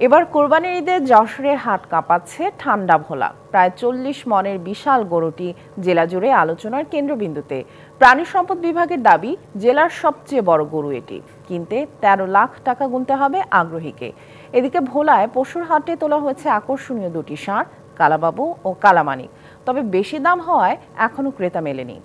এবার কোরবানির ঈদে যশোরের হাট কাঁপাচ্ছে ঠান্ডা ভোলা। প্রায় 40 মনের বিশাল গরুটি জেলা জুড়ে আলোচনার কেন্দ্রবিন্দুতে। প্রাণী সম্পদ বিভাগের দাবি, জেলার সবচেয়ে বড় গরু এটি। কিনতে 13 লাখ টাকা গুনতে হবে আগ্রহীকে। এদিকে ভোলায় পশুর হাটে তোলা হয়েছে আকর্ষণীয় দুটি ষাঁড়, কালাবাবু ও কালামানিক। তবে বেশি দাম হওয়ায় এখনো ক্রেতা মেলেনি।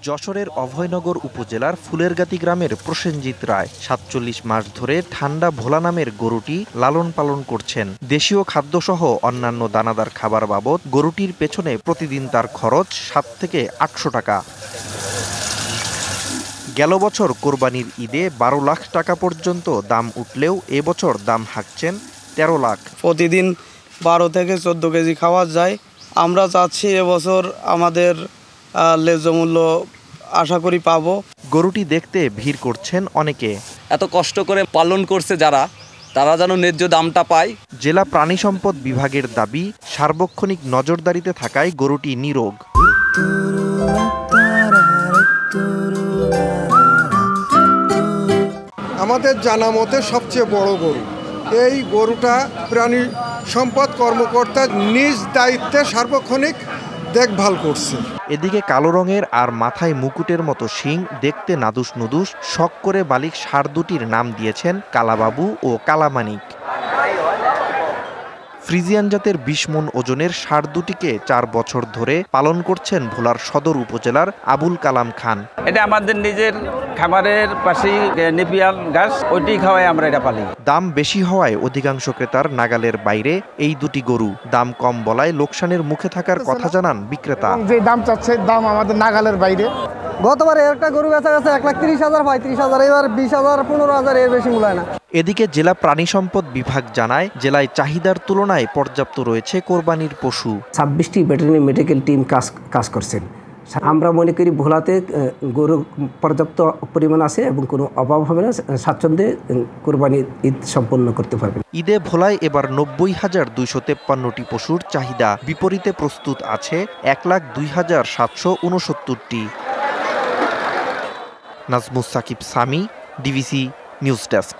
যশোরের অভয়নগর উপজেলার ফুলেরগাতি গ্রামের প্রসেনজিৎ রায় ৪৭ মাস ধরে ঠান্ডা ভোলা নামের গরুটি লালন পালন করছেন। দেশীয় খাদ্যসহ অন্যান্য দানাদার খাবার বাবদ গরুটির পেছনে প্রতিদিন তার খরচ ৭ থেকে ৮০০ টাকা। গেল বছর কোরবানির ঈদে ১২ লাখ টাকা পর্যন্ত দাম উঠলেও এবছর দাম হাঁকছেন ১৩ লাখ। প্রতিদিন ১২ থেকে ১৪ কেজি খাওয়া যায়। আমরা চাচ্ছি এবছর আমাদের ন্যায্য মূল্য আশা করি পাবো। গরুটি দেখতে ভিড় করছেন অনেকে। এত কষ্ট করে পালন করছে তারা যেন ন্যায্য দামটা পায়। জেলা প্রাণী সম্পদ বিভাগের দাবি, সার্বক্ষণিক নজরদারিতে থাকায় গরুটি নিরোগ। আমাদের জানা মতে সবচেয়ে বড় গরু। এই গরুটা প্রাণী সম্পদ কর্মকর্তা নিজ দায়িত্বে সার্বক্ষণিক দেখভাল করছে। এদিকে কালো রঙের আর মাথায় মুকুটের মতো শিং, দেখতে নাদুস নুদুস, শখ করে বালিক ষাঁড় দুটির নাম দিয়েছেন কালাবাবু ও কালামানিক। ফ্রিজিয়ান জাতের ২০ মণ ওজনের ষাঁড় দুটিকে ৪ বছর ধরে পালন করছেন ভোলার সদর উপজেলার আবুল কালাম খান। এটা আমাদের নিজের খামারের পাশেই নেপিয়ার ঘাস, ওইটি খাওয়াই আমরা এটা পালি। দাম বেশি হওয়ায় অধিকাংশ ক্রেতার নাগালের বাইরে এই দুটি গরু। দাম কম বলায় লোকসানের মুখে থাকার কথা জানান বিক্রেতা। যে দাম চাচ্ছে, দাম আমাদের নাগালের বাইরে। গতবারে একটা গরু বেচা গেছে ১,৩০,০০০, ৩৫,০০০, এবার ২০,০০০, ১৫,০০০, এর বেশি মূল্য না। এদিকে জেলা প্রাণী সম্পদ বিভাগ জানায়, জেলায় চাহিদার তুলনায় পর্যাপ্ত রয়েছে কোরবানির পশু। ২৬টি ভেটেরিনারি মেডিকেল টিম কাজ করছেন। আমরা মনে করি ভোলাতে গরু পর্যাপ্ত পরিমাণ আছে এবং কোনো অভাব হবে না, স্বাচ্ছন্দ্যে কোরবানির ঈদ সম্পন্ন করতে পারবেন। ঈদে ভোলায় এবার ৯০,২৫৩টি পশুর চাহিদা। বিপরীতে প্রস্তুত আছে ১,০২,৭৬৯টি। Nazmus Sakib Sami, DVC news desk.